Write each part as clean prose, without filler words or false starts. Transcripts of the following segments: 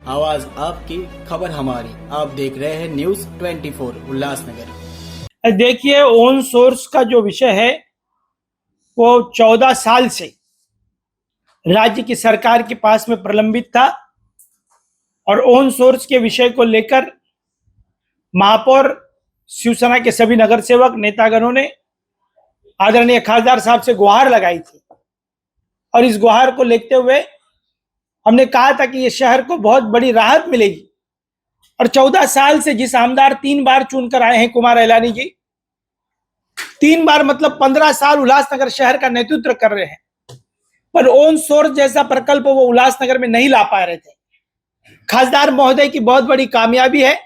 आवाज आपकी, खबर हमारी। आप देख रहे हैं न्यूज 24 उल्लासनगर। देखिए, ओन सोर्स का जो विषय है वो 14 साल से राज्य की सरकार के पास में प्रलंबित था और ओन सोर्स के विषय को लेकर महापौर, शिवसेना के सभी नगर सेवक नेतागणों ने आदरणीय खासदार साहब से गुहार लगाई थी और इस गुहार को लेते हुए हमने कहा था कि ये शहर को बहुत बड़ी राहत मिलेगी। और 14 साल से जिस आमदार 3 बार चुनकर आए हैं कुमार एलानी जी, 3 बार मतलब 15 साल उल्लासनगर शहर का नेतृत्व कर रहे हैं, पर ओन सोर्स जैसा प्रकल्प वो उल्लासनगर में नहीं ला पा रहे थे। खासदार महोदय की बहुत बड़ी कामयाबी है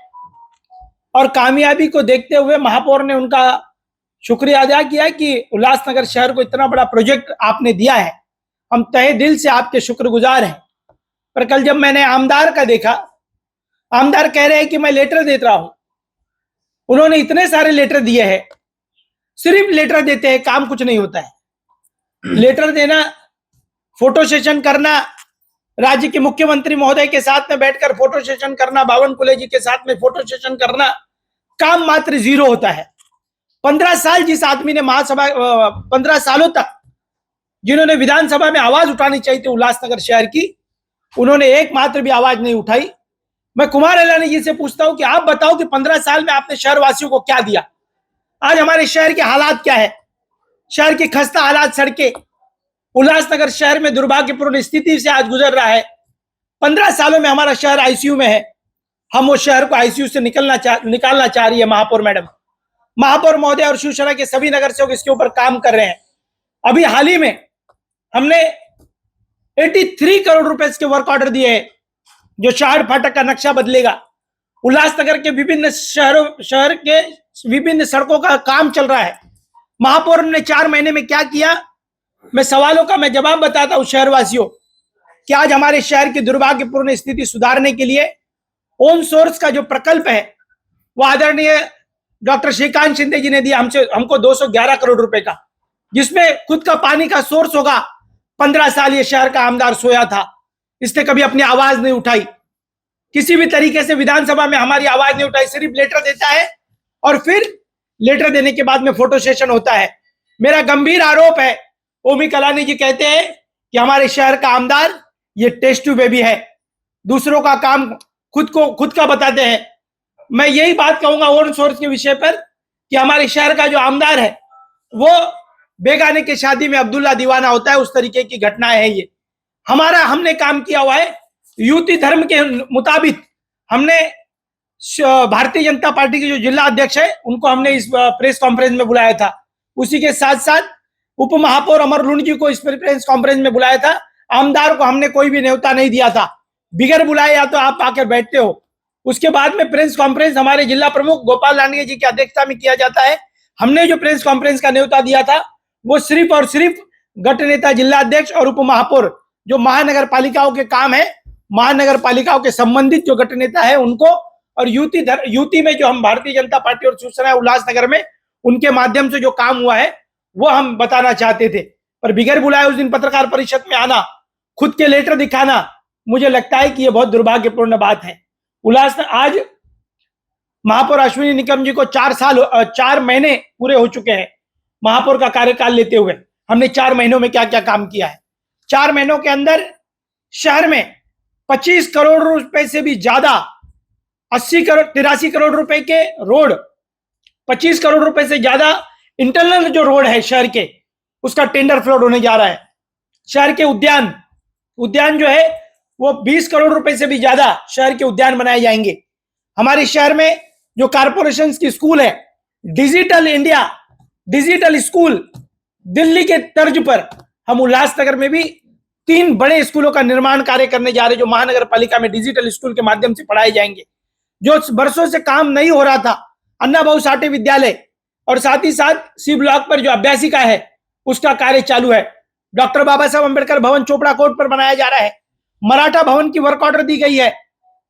और कामयाबी को देखते हुए महापौर ने उनका शुक्रिया अदा किया कि उल्लासनगर शहर को इतना बड़ा प्रोजेक्ट आपने दिया है, हम तहे दिल से आपके शुक्रगुजार हैं। पर कल जब मैंने आमदार का देखा, आमदार कह रहे हैं कि मैं लेटर देता रहा हूं। उन्होंने इतने सारे लेटर दिए हैं, सिर्फ लेटर देते हैं, काम कुछ नहीं होता है। लेटर देना, फोटो सेशन करना, राज्य के मुख्यमंत्री महोदय के साथ में बैठकर फोटो सेशन करना, बावनकुले जी के साथ में फोटो सेशन करना, काम मात्र 0 होता है। 15 साल जिस आदमी ने महासभा 15 सालों तक जिन्होंने विधानसभा में आवाज उठानी चाहिए थी उल्लासनगर शहर की, उन्होंने एकमात्र भी आवाज नहीं उठाई। मैं कुमार एलानी जी से पूछता हूं कि आप बताओ कि 15 साल में आपने शहरवासियों को क्या दिया। आज हमारे शहर के हालात क्या है, शहर की खस्ता हालात सड़कें, उल्लासनगर शहर में दुर्भाग्यपूर्ण स्थिति से आज गुजर रहा है। 15 सालों में हमारा शहर आईसीयू में है। हम उस शहर को आईसीयू से निकालना चाह रही है महापौर मैडम, महापौर महोदय और शिवसेना के सभी नगर सेवक इसके ऊपर काम कर रहे हैं। अभी हाल ही में हमने 83 करोड़ रुपए के वर्क ऑर्डर दिए हैं, जो शहर फाटक का नक्शा बदलेगा। उल्लासनगर के विभिन्न शहर के विभिन्न सड़कों का काम चल रहा है। महापौर ने 4 महीने में क्या किया, मैं सवालों का मैं जवाब बताता हूं शहरवासियों कि आज हमारे शहर की दुर्भाग्यपूर्ण स्थिति सुधारने के लिए ओन सोर्स का जो प्रकल्प है वो आदरणीय डॉक्टर श्रीकांत शिंदे जी ने दिया हमको 211 करोड़ रुपए का, जिसमें खुद का पानी का सोर्स होगा। 15 साल ये शहर का आमदार सोया था, इसने कभी अपनी आवाज नहीं उठाई, किसी भी तरीके से विधानसभा में हमारी आवाज नहीं उठाई, सिर्फ लेटर देता है और फिर लेटर देने के बाद में फोटो सेशन होता है। मेरा गंभीर आरोप है, ओमी कलानी जी कहते हैं कि हमारे शहर का आमदार ये टेस्ट ट्यूब बेबी है, दूसरों का काम खुद का बताते हैं। मैं यही बात कहूंगा ओन सोर्स के विषय पर कि हमारे शहर का जो आमदार है वो बेगाने की शादी में अब्दुल्ला दीवाना होता है, उस तरीके की घटनाएं है ये। हमने काम किया हुआ है युति धर्म के मुताबिक। हमने भारतीय जनता पार्टी के जो जिला अध्यक्ष है उनको हमने इस प्रेस कॉन्फ्रेंस में बुलाया था, उसी के साथ साथ उप महापौर अमर लुंड जी को इस प्रेस कॉन्फ्रेंस में बुलाया था। आमदार को हमने कोई भी न्योता नहीं दिया था, बिगर बुलाए या तो आप आकर बैठते हो। उसके बाद में प्रेस कॉन्फ्रेंस हमारे जिला प्रमुख गोपाल लांडे जी की अध्यक्षता में किया जाता है। हमने जो प्रेस कॉन्फ्रेंस का न्योता दिया था वो सिर्फ और सिर्फ गट नेता, जिला अध्यक्ष और उप महापौर, जो महानगर पालिकाओं के काम है, महानगर पालिकाओं के संबंधित जो गट नेता है उनको, और यूटी में जो हम भारतीय जनता पार्टी और शिवसेना उल्लासनगर में उनके माध्यम से जो काम हुआ है वो हम बताना चाहते थे। पर बिगर बुलाए उस दिन पत्रकार परिषद में आना, खुद के लेटर दिखाना, मुझे लगता है कि ये बहुत दुर्भाग्यपूर्ण बात है। आज महापौर अश्विनी निकम जी को 4 महीने पूरे हो चुके हैं महापौर का कार्यकाल लेते हुए। हमने 4 महीनों में क्या क्या काम किया है। 4 महीनों के अंदर शहर में 25 करोड़ रुपए से भी ज्यादा, 83 करोड़ रुपए के रोड, 25 करोड़ रुपए से ज्यादा इंटरनल जो रोड है शहर के, उसका टेंडर फ्लोट होने जा रहा है। शहर के उद्यान जो है वो 20 करोड़ रुपए से भी ज्यादा शहर के उद्यान बनाए जाएंगे। हमारे शहर में जो कारपोरेशन की स्कूल है, digital India, digital school Delhi के तर्ज पर हम उल्लासनगर में भी 3 बड़े स्कूलों का निर्माण कार्य करने जा रहे हैं, जो महानगर पालिका में डिजिटल स्कूल के माध्यम से पढ़ाए जाएंगे। जो वर्षों से काम नहीं हो रहा था, अन्ना भाऊ साठे विद्यालय और साथ ही साथ सी ब्लॉक पर जो अभ्यासिका है उसका कार्य चालू है। डॉक्टर बाबा साहब अम्बेडकर भवन चोपड़ा कोर्ट पर बनाया जा रहा है। मराठा भवन की वर्क ऑर्डर दी गई है,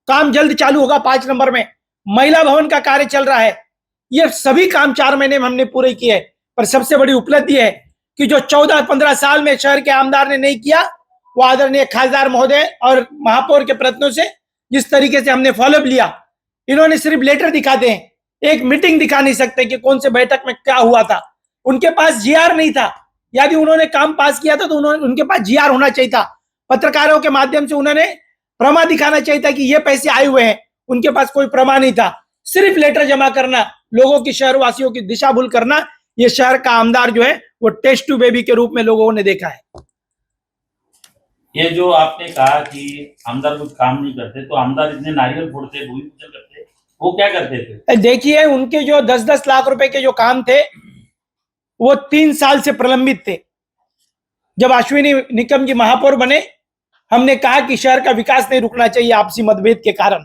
काम जल्द चालू होगा 5 नंबर में। महिला भवन का कार्य चल रहा है। ये सभी काम 4 महीने में हमने पूरे किए। पर सबसे बड़ी उपलब्धि है कि जो 14-15 साल में शहर के आमदार ने नहीं किया, वो आदरणीय खासदार महोदय और महापौर के प्रयत्नों से जिस तरीके से हमने फॉलोअप लिया, इन्होंने सिर्फ लेटर दिखाते हैं, एक मीटिंग दिखा नहीं सकते कि कौन से बैठक में क्या हुआ था। उनके पास जीआर नहीं था। यदि उन्होंने काम पास किया था तो उनके पास जीआर होना चाहिए था। पत्रकारों के माध्यम से उन्होंने प्रमाण दिखाना चाहिए था कि ये पैसे आए हुए हैं। उनके पास कोई प्रमाण नहीं था। सिर्फ लेटर जमा करना, लोगों की, शहरवासियों की दिशा भूल करना, ये शहर का आमदार जो है वो टेस्ट टू बेबी के रूप में लोगों ने देखा है। ये जो आपने कहा कि आमदार कुछ काम नहीं करते, तो आमदार इतने नारियल फोड़ते, भूमि पूजन करते, वो क्या करते थे? देखिए, उनके जो 10-10 लाख रुपए के जो काम थे वो 3 साल से प्रलंबित थे। जब अश्विनी निकम जी महापौर बने, हमने कहा कि शहर का विकास नहीं रुकना चाहिए आपसी मतभेद के कारण।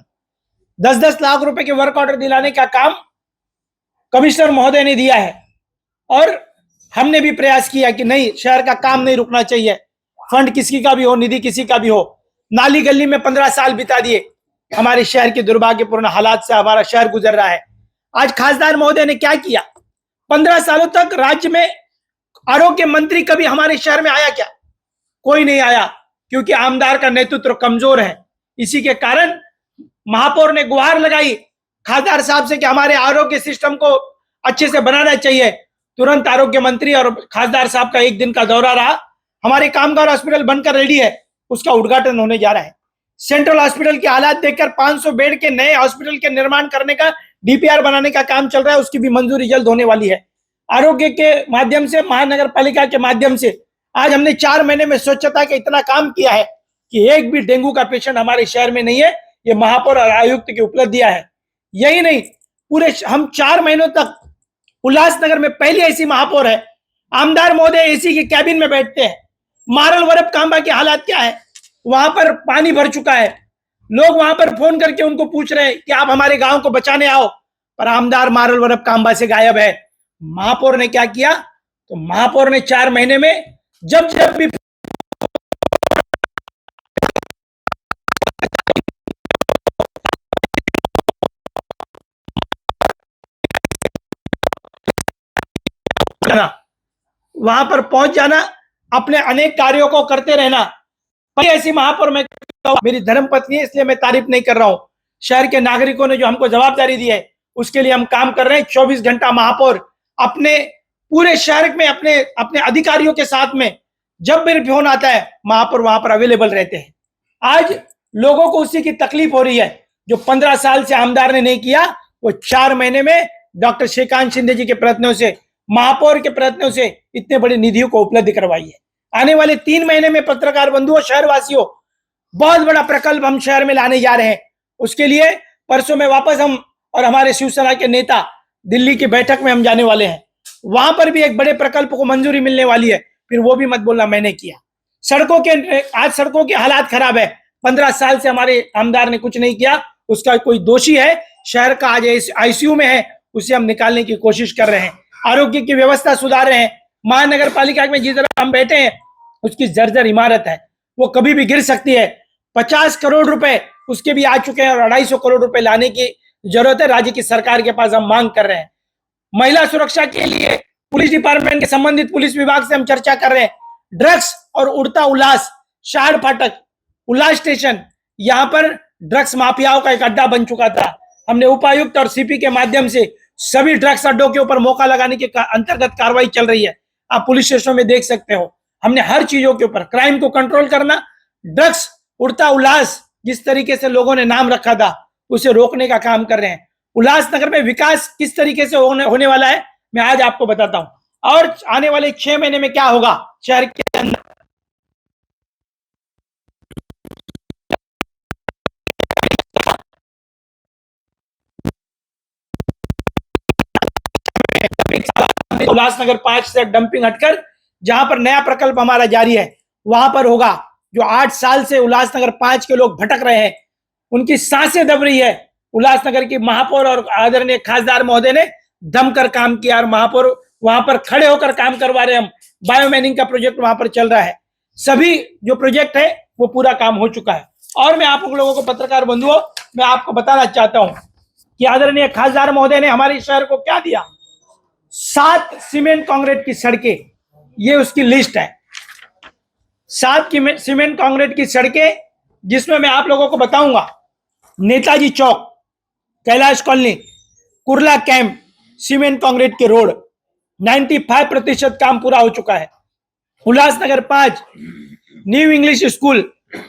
10-10 लाख रुपए के वर्क ऑर्डर दिलाने का काम कमिश्नर महोदय ने दिया है और हमने भी प्रयास किया कि नहीं, शहर का काम नहीं रुकना चाहिए। फंड किसी का भी हो, निधि किसी का भी हो। नाली गली में 15 साल बिता दिए। हमारे शहर के दुर्भाग्यपूर्ण हालात से हमारा शहर गुजर रहा है। आज खासदार महोदय ने क्या किया? 15 सालों तक राज्य में आरोग्य मंत्री कभी हमारे शहर में आया क्या? कोई नहीं आया, क्योंकि आमदार का नेतृत्व कमजोर है। इसी के कारण महापौर ने गुहार लगाई खासदार साहब से कि हमारे आरोग्य सिस्टम को अच्छे से बनाना चाहिए। तुरंत आरोग्य मंत्री और खासदार साहब का एक दिन का दौरा रहा। हमारे कामगार हॉस्पिटल बनकर रेडी है, उसका उद्घाटन होने जा रहा है। सेंट्रल हॉस्पिटल की हालात देखकर 500 बेड के नए हॉस्पिटल के निर्माण करने का डीपीआर बनाने का काम चल रहा है, उसकी भी मंजूरी जल्द होने वाली है। आरोग्य के माध्यम से, महानगर पालिका के माध्यम से आज हमने 4 महीने में स्वच्छता का इतना काम किया है कि एक भी डेंगू का पेशेंट हमारे शहर में नहीं है। ये महापौर और आयुक्त की उपलब्धियां है। यही नहीं, पूरे हम 4 महीनों तक उल्लासनगर में पहली ऐसी महापौर है, आमदार महोदय एसी के कैबिन में बैठते हैं। मारल वरप कांबा की हालात क्या है? वहां पर पानी भर चुका है। लोग वहां पर फोन करके उनको पूछ रहे हैं कि आप हमारे गांव को बचाने आओ, पर आमदार मारल वरप कांबा से गायब है। महापौर ने क्या किया? तो महापौर ने 4 महीने में जब भी वहां पर पहुंच जाना, अपने अनेक कार्यों को करते रहना। पर ऐसी महापौर में मेरी धर्मपत्नी है, इसलिए मैं तारीफ नहीं कर रहा हूं। शहर के नागरिकों ने जो हमको जवाबदारी दी है उसके लिए हम काम कर रहे हैं। 24 घंटा महापौर अपने पूरे शहर में अपने अपने अधिकारियों के साथ में जब भी फोन आता है, महापौर वहां पर अवेलेबल रहते हैं। आज लोगों को उसी की तकलीफ हो रही है। जो 15 साल से आमदार ने नहीं किया, वो 4 महीने में डॉक्टर श्रीकांत शिंदे जी के प्रयत्नों से, महापौर के प्रयत्नों से इतने बड़ी निधियों को उपलब्ध करवाई है। आने वाले 3 महीने में पत्रकार बंधुओं, शहरवासियों, बहुत बड़ा प्रकल्प हम शहर में लाने जा रहे हैं। उसके लिए परसों में वापस हम और हमारे शिवसेना के नेता दिल्ली की बैठक में हम जाने वाले हैं। वहां पर भी एक बड़े प्रकल्प को मंजूरी मिलने वाली है। फिर वो भी मत बोलना मैंने किया। आज सड़कों के हालात खराब है। 15 साल से हमारे आमदार ने कुछ नहीं किया। उसका कोई दोषी है, शहर का आज आईसीयू में है, उसे हम निकालने की कोशिश कर रहे हैं। आरोग्य की व्यवस्था सुधार रहे हैं। महानगर पालिका में जिस तरह हम बैठे हैं, उसकी जर्जर इमारत है, वो कभी भी गिर सकती है। 50 करोड़ रुपए उसके भी आ चुके हैं और 250 करोड़ रुपए लाने की जरूरत है। राज्य की सरकार के पास हम मांग कर रहे हैं। महिला सुरक्षा के लिए पुलिस डिपार्टमेंट के संबंधित पुलिस विभाग से हम चर्चा कर रहे हैं। ड्रग्स और उड़ता उल्लास, शाहड़ फाटक, उल्लास स्टेशन, यहाँ पर ड्रग्स माफियाओं का एक अड्डा बन चुका था। हमने उपायुक्त और सीपी के माध्यम से सभी ड्रग्स अड्डों के ऊपर मौका लगाने के अंतर्गत कार्रवाई चल रही है। आप पुलिस स्टेशनों में देख सकते हो। हमने हर चीजों के ऊपर क्राइम को कंट्रोल करना, ड्रग्स, उड़ता उल्लास, जिस तरीके से लोगों ने नाम रखा था, उसे रोकने का काम कर रहे हैं। उल्लासनगर में विकास किस तरीके से होने वाला है, मैं आज आपको बताता हूं। और आने वाले 6 महीने में क्या होगा शहर के अंदर। उल्लासनगर 5 से डंपिंग हटकर जहां पर नया प्रकल्प हमारा जारी है, वहां पर होगा। जो 8 साल से उल्लासनगर 5 के लोग भटक रहे हैं, उनकी सांसें दब रही है। उल्लासनगर की महापौर और आदरणीय खासदार महोदय ने दमकर काम किया और महापौर वहां पर खड़े होकर काम करवा रहे। हम बायोमैनिंग का प्रोजेक्ट वहां पर चल रहा है। सभी जो प्रोजेक्ट है वो पूरा काम हो चुका है। और मैं आप लोगों को, पत्रकार बंधुओं, मैं आपको बताना चाहता हूं कि आदरणीय खासदार महोदय ने हमारे शहर को क्या दिया। 7 सीमेंट कांक्रीट की सड़कें, ये उसकी लिस्ट है। 7 सीमेंट कांक्रीट की सड़कें, जिसमें मैं आप लोगों को बताऊंगा Netaji Chowk, Kailash colony, Kurla camp, cement concrete के रोड 95% काम पूरा हो चुका है। उल्लासनगर 5 न्यू इंग्लिश स्कूल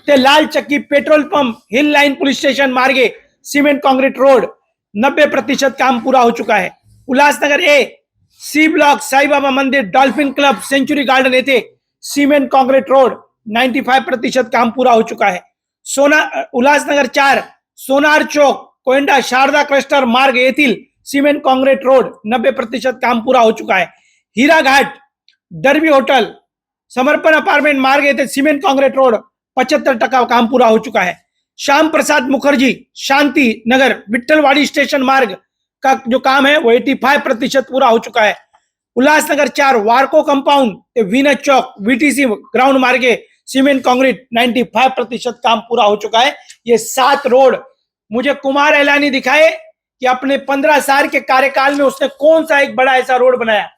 ते लाल चक्की पेट्रोल पंप हिल लाइन पुलिस स्टेशन मार्गे सीमेंट कांक्रीट रोड 90% काम पूरा हो चुका है। उल्लासनगर ए सी ब्लॉक साईबाबा मंदिर डॉल्फिन क्लब सेंचुरी गार्डन येथे सीमेंट कांक्रीट रोड 95% काम पूरा हो चुका है। उल्लासनगर 4 सोनार चौक कोयंडा शारदा क्लस्टर मार्ग येथील सीमेंट कांक्रीट रोड 90% काम पूरा हो चुका है। हीरा घाट डरबी होटल समर्पण अपार्टमेंट मार्ग येथे सीमेंट कांक्रीट रोड 75% काम पूरा हो चुका है। श्याम प्रसाद मुखर्जी शांति नगर विट्ठलवाड़ी स्टेशन मार्ग का जो काम है वो 85% पूरा हो चुका है। उल्लासनगर 4 वार्को कंपाउंड वीनस चौक वीटीसी ग्राउंड मार्गे सीमेंट कांक्रीट 95% काम पूरा हो चुका है। ये 7 रोड मुझे कुमार एलानी दिखाए कि अपने 15 साल के कार्यकाल में उसने कौन सा एक बड़ा ऐसा रोड बनाया,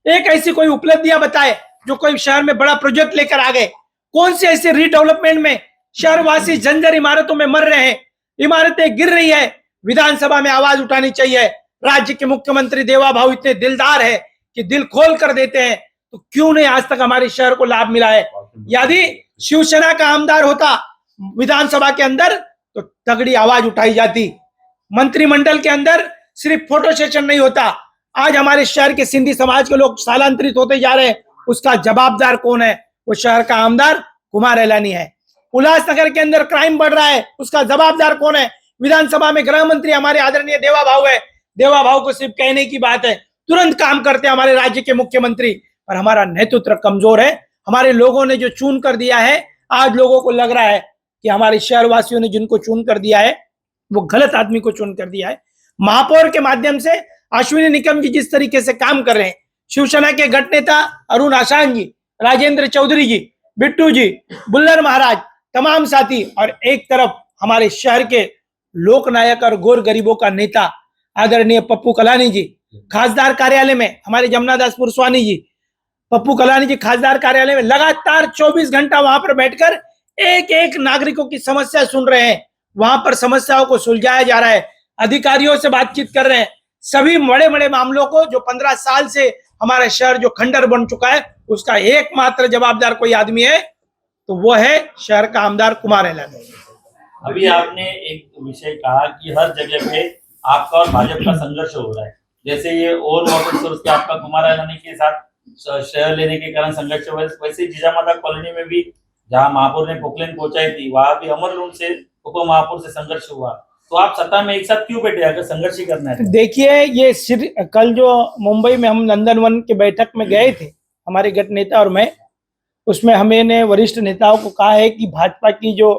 एक ऐसी कोई उपलब्धियां बताए जो कोई शहर में बड़ा प्रोजेक्ट लेकर आ गए। कौन से ऐसे रीडेवलपमेंट में शहरवासी जंजर इमारतों में मर रहे हैं, इमारतें गिर रही है। विधानसभा में आवाज उठानी चाहिए। राज्य के मुख्यमंत्री देवा भाऊ इतने दिलदार है कि दिल खोल कर देते हैं, तो क्यों नहीं आज तक हमारे शहर को लाभ मिला है। यदि शिवसेना का आमदार होता विधानसभा के अंदर तो तगड़ी आवाज उठाई जाती। मंत्रिमंडल के अंदर सिर्फ फोटो सेशन नहीं होता। आज हमारे शहर के सिंधी समाज के लोग स्थानांतरित होते जा रहे हैं, उसका जवाबदार कौन है? वो शहर का आमदार कुमार एलानी है। उल्लासनगर के अंदर क्राइम बढ़ रहा है, उसका जवाबदार कौन है? विधानसभा में गृह मंत्री हमारे आदरणीय देवा भाऊ है। देवा भाऊ को सिर्फ कहने की बात है, तुरंत काम करते हैं हमारे राज्य के मुख्यमंत्री, पर हमारा नेतृत्व कमजोर है। हमारे लोगों ने जो चुन कर दिया है, आज लोगों को लग रहा है कि हमारे शहरवासियों ने जिनको चुन कर दिया है वो गलत आदमी को चुन कर दिया है। महापौर के माध्यम से अश्विनी निकम जी जिस तरीके से काम कर रहे हैं, शिवसेना के गठ नेता अरुण आसान जी, राजेंद्र चौधरी जी, बिट्टू जी, बुल्लर महाराज, तमाम साथी, और एक तरफ हमारे शहर के लोकनायक और गोर गरीबों का नेता आदरणीय पप्पू कलानी जी, खासदार कार्यालय में हमारे जमुनादास पुरस्वानी जी, पप्पू कलानी जी खासदार कार्यालय में लगातार 24 घंटा वहां पर बैठकर एक एक नागरिकों की समस्या सुन रहे हैं। वहां पर समस्याओं को सुलझाया जा रहा है, अधिकारियों से बातचीत कर रहे हैं। सभी बड़े बड़े मामलों को जो 15 साल से हमारा शहर जो खंडर बन चुका है, उसका एकमात्र जवाबदार कोई आदमी है तो वो है शहर का आमदार कुमार एलानी। अभी आपने एक विषय कहा कि हर जगह पे आपका और भाजपा का संघर्ष हो रहा है। जैसे ये और वाटर सोर्स के आपका कुमार एलानी के साथ शहर लेने के कारण संघर्ष हुआ, वैसे जिजामाता कॉलोनी में भी जहाँ महापौर ने पोकलेन पहुंचाई थी, वहां भी अमर रूम से उप महापौर से संघर्ष हुआ। तो आप सत्ता में एक साथ क्यों बैठे अगर संघर्ष ही करना है? देखिए, ये कल जो मुंबई में हम नंदन वन के बैठक में गए थे, हमारे गठ नेता और मैं, उसमें हमने वरिष्ठ नेताओं को कहा है कि भाजपा की जो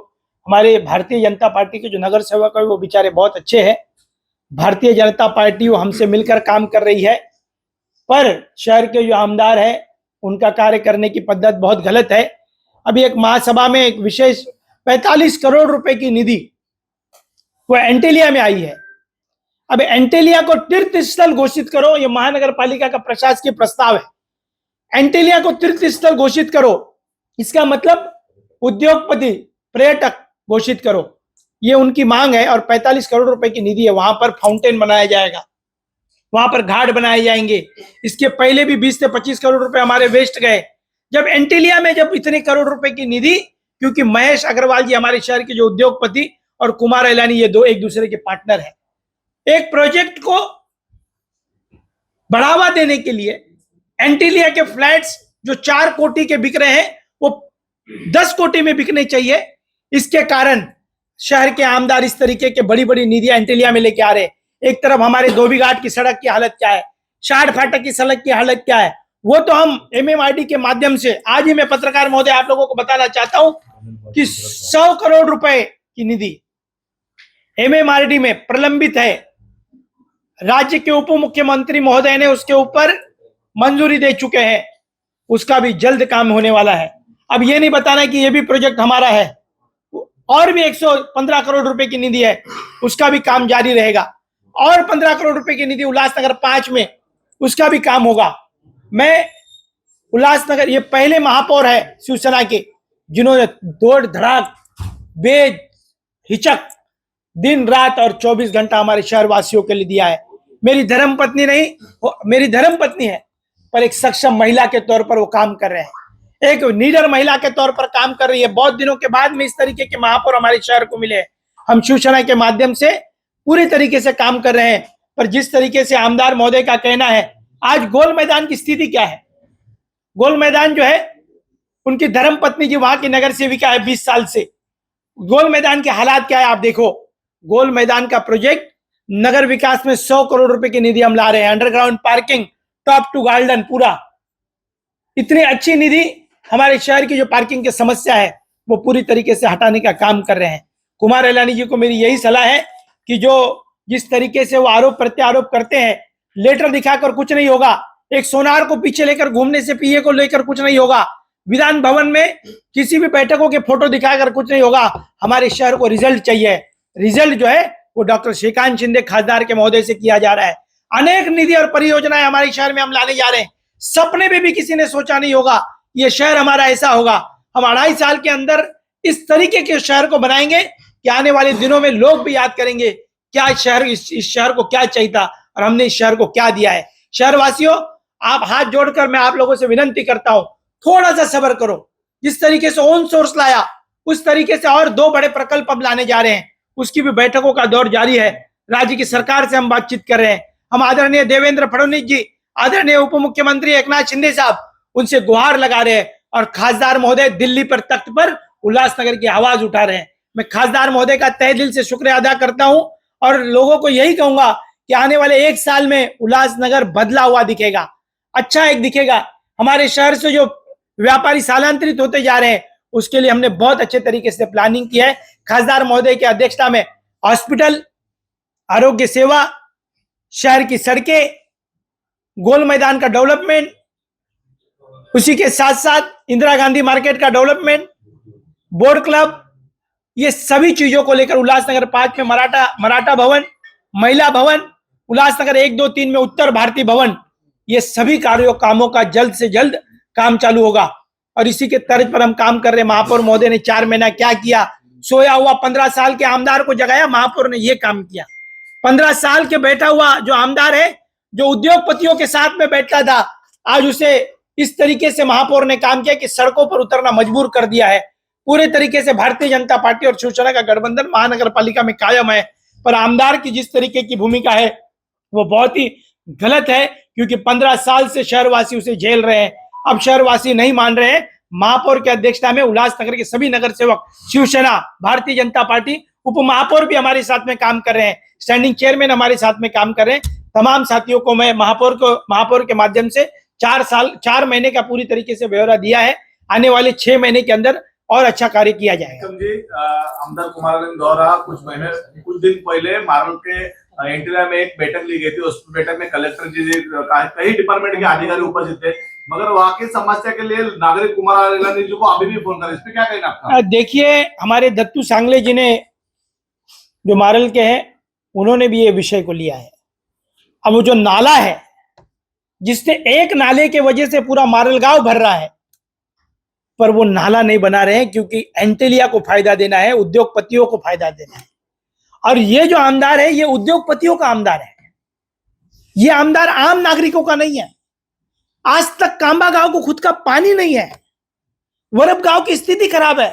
हमारे भारतीय जनता पार्टी के जो नगर सेवक है वो बेचारे बहुत अच्छे हैं। भारतीय जनता पार्टी वो हमसे मिलकर काम कर रही है, पर शहर के जो आमदार है उनका कार्य करने की पद्धति बहुत गलत है। अभी एक महासभा में एक विशेष 45 करोड़ रुपए की निधि वो एंटेलिया में आई है। अब एंटेलिया को तीर्थ स्थल घोषित करो, ये महानगर पालिका का प्रशासकीय प्रस्ताव है। एंटेलिया को तीर्थ स्थल घोषित करो, इसका मतलब उद्योगपति पर्यटक घोषित करो, ये उनकी मांग है। और 45 करोड़ रुपए की निधि है, वहां पर फाउंटेन बनाया जाएगा, वहां पर घाट बनाए जाएंगे। इसके पहले भी 20 से 25 करोड़ रुपए हमारे वेस्ट गए। जब एंटेलिया में जब इतने करोड़ रुपए की निधि, क्योंकि महेश अग्रवाल जी हमारे शहर के जो उद्योगपति और कुमार एलानी ये दो एक दूसरे के पार्टनर हैं, एक प्रोजेक्ट को बढ़ावा देने के लिए एंटेलिया के फ्लैट्स जो 4 कोटी के बिक रहे हैं वो 10 कोटी में बिकने चाहिए। इसके कारण शहर के आमदार इस तरीके के बड़ी बड़ी निधियां एंटेलिया में लेके आ रहे हैं। एक तरफ हमारे धोबी घाट की सड़क की हालत क्या है, शाड़ फाटक की सड़क की हालत क्या है, वो तो हम MMRD के माध्यम से आज ही मैं पत्रकार महोदय आप लोगों को बताना चाहता हूं कि 100 करोड़ रुपए की निधि MMRD में प्रलंबित है। राज्य के उप मुख्यमंत्री महोदय ने उसके ऊपर मंजूरी दे चुके हैं, उसका भी जल्द काम होने वाला है। अब ये नहीं बताना कि ये भी प्रोजेक्ट हमारा है, और भी 115 करोड़ रुपए की निधि है, उसका भी काम जारी रहेगा। और 15 करोड़ रुपए की निधि उल्लासनगर 5 में, उसका भी काम होगा। मैं उल्लासनगर, ये पहले महापौर है शिवसेना के जिन्होंने दौड़ धड़ाक बेहिचक दिन रात और 24 घंटा हमारे शहर वासियों के लिए दिया है। मेरी धर्मपत्नी नहीं, मेरी धर्मपत्नी है, पर एक सक्षम महिला के तौर पर वो काम कर रहे हैं, एक लीडर महिला के तौर पर काम कर रही है। बहुत दिनों के बाद में इस तरीके के महापौर हमारे शहर को मिले। हम शिवसेना के माध्यम से पूरी तरीके से काम कर रहे हैं। पर जिस तरीके से आमदार महोदय का कहना है, आज गोल मैदान की स्थिति क्या है? गोल मैदान जो है, उनकी धर्मपत्नी जी वहां की नगर सेविका है 20 साल से। गोल मैदान के हालात क्या है आप देखो। गोल मैदान का प्रोजेक्ट नगर विकास में 100 करोड़ रुपए की निधि हम ला रहे हैं। Underground parking, top to garden, पूरा इतनी अच्छी निधि हमारे शहर की जो पार्किंग की समस्या है वो पूरी तरीके से हटाने का काम कर रहे हैं। कुमार इलानी जी को मेरी यही सलाह है कि जो जिस तरीके से वो आरोप प्रत्यारोप करते हैं, लेटर दिखाकर कुछ नहीं होगा, एक सोनार को पीछे लेकर घूमने से पीए को लेकर कुछ नहीं होगा, विधान भवन में किसी भी बैठकों के फोटो दिखाकर कुछ नहीं होगा। हमारे शहर को रिजल्ट चाहिए। रिजल्ट जो है वो डॉक्टर श्रीकांत शिंदे खासदार के महोदय से किया जा रहा है। अनेक निधि और परियोजनाएं हमारे शहर में हम लाने जा रहे हैं। सपने में भी किसी ने सोचा नहीं होगा ये शहर हमारा ऐसा होगा। हम 2.5 साल के अंदर इस तरीके के शहर को बनाएंगे कि आने वाले दिनों में लोग भी याद करेंगे क्या शहर, इस शहर को क्या चाहिए था और हमने इस शहर को क्या दिया है। शहरवासियों, आप हाथ जोड़कर मैं आप लोगों से विनती करता हूं, थोड़ा सा सब्र करो। जिस तरीके से ओन सोर्स लाया, उस तरीके से और 2 बड़े प्रकल्प हम लाने जा रहे हैं। उसकी भी बैठकों का दौर जारी है। राज्य की सरकार से हम बातचीत कर रहे हैं। हम आदरणीय देवेंद्र फडणवीस जी, आदरणीय उप मुख्यमंत्री एकनाथ शिंदे साहब, उनसे गुहार लगा रहे हैं और खासदार महोदय दिल्ली पर तख्त पर उल्लासनगर की आवाज उठा रहे हैं। मैं खासदार महोदय का तहे दिल से शुक्रिया अदा करता हूं और लोगों को यही कहूंगा कि आने वाले 1 साल में उल्लासनगर बदला हुआ दिखेगा, अच्छा एक दिखेगा। हमारे शहर से जो व्यापारी स्थानांतरित होते जा रहे हैं उसके लिए हमने बहुत अच्छे तरीके से प्लानिंग की है। खासदार महोदय की अध्यक्षता में हॉस्पिटल, आरोग्य सेवा, शहर की सड़कें, गोल मैदान का डेवलपमेंट, उसी के साथ साथ इंदिरा गांधी मार्केट का डेवलपमेंट, बोर्ड क्लब, ये सभी चीजों को लेकर उल्लासनगर 5 में मराठा भवन, महिला भवन, उल्लासनगर 1, 2, 3 में उत्तर भारतीय भवन, ये सभी कामों का जल्द से जल्द काम चालू होगा। और इसी के तर्ज पर हम काम कर रहे हैं। महापौर महोदय ने 4 महीना क्या किया? सोया हुआ 15 साल के आमदार को जगाया। महापौर ने ये काम किया। 15 साल के बैठा हुआ जो आमदार है, जो उद्योगपतियों के साथ में बैठता था, आज उसे इस तरीके से महापौर ने काम किया कि सड़कों पर उतरना मजबूर कर दिया है। पूरे तरीके से भारतीय जनता पार्टी और शिवसेना का गठबंधन महानगर पालिका में कायम है। पर आमदार की जिस तरीके की भूमिका है वो बहुत ही गलत है, क्योंकि 15 साल से शहरवासी उसे झेल रहे हैं। अब शहरवासी नहीं मान रहे हैं। महापौर की अध्यक्षता में उल्लासनगर के सभी नगर सेवक, शिवसेना, भारतीय जनता पार्टी, उप महापौर भी हमारे साथ में काम कर रहे हैं, स्टैंडिंग चेयरमैन हमारे साथ में काम कर रहे हैं। तमाम साथियों को मैं महापौर के माध्यम से 4 महीने का पूरी तरीके से ब्यौरा दिया है। आने वाले 6 महीने के अंदर और अच्छा कार्य किया जाएगा। आमदार कुमार द्वारा कुछ दिन पहले मारल के एंटीरिया में एक बैठक ली गई थी। उस बैठक में कलेक्टर जी, कई डिपार्टमेंट के अधिकारी उपस्थित थे, मगर वहां की समस्या के लिए नागरिक कुमार इलानी जी को अभी भी फोन कर, इस पे क्या कहना आपका? देखिए, हमारे दत्तू सांगले जी ने, जो मारल के हैं, उन्होंने भी ये विषय को लिया है। अब वो जो नाला है, जिससे एक नाले के वजह से पूरा मारल गांव भर रहा है, पर वो नाला नहीं बना रहे हैं क्योंकि एंटेलिया को फायदा देना है, उद्योगपतियों को फायदा देना है। और ये जो आमदार है, ये उद्योगपतियों का आमदार है, ये आमदार आम नागरिकों का नहीं है। आज तक कांबा गांव को खुद का पानी नहीं है। वरब गांव की स्थिति खराब है।